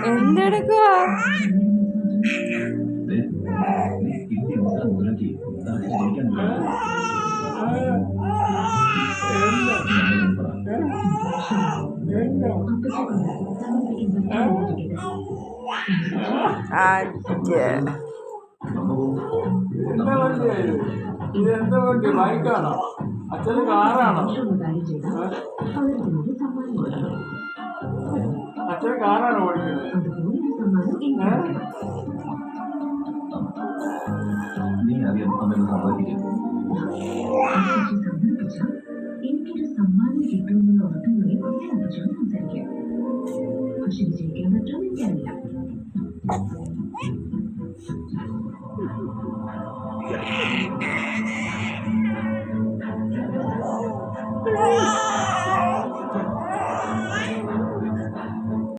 എന്തെടുക്കുവാ? ഇതെന്താ വണ്ടി? ബൈക്കാണോ? അച്ഛന് കാറാണോ? അച്ഛന് കാറാണോ ഓടിക്കുന്നത്? എനിക്കൊരു സമ്മാനം കിട്ടുമെന്നുള്ള ഉറപ്പുമായി സംസാരിക്കാം. പക്ഷെ വിജയിക്കാൻ പറ്റുമെന്ന് എനിക്കറിയില്ല.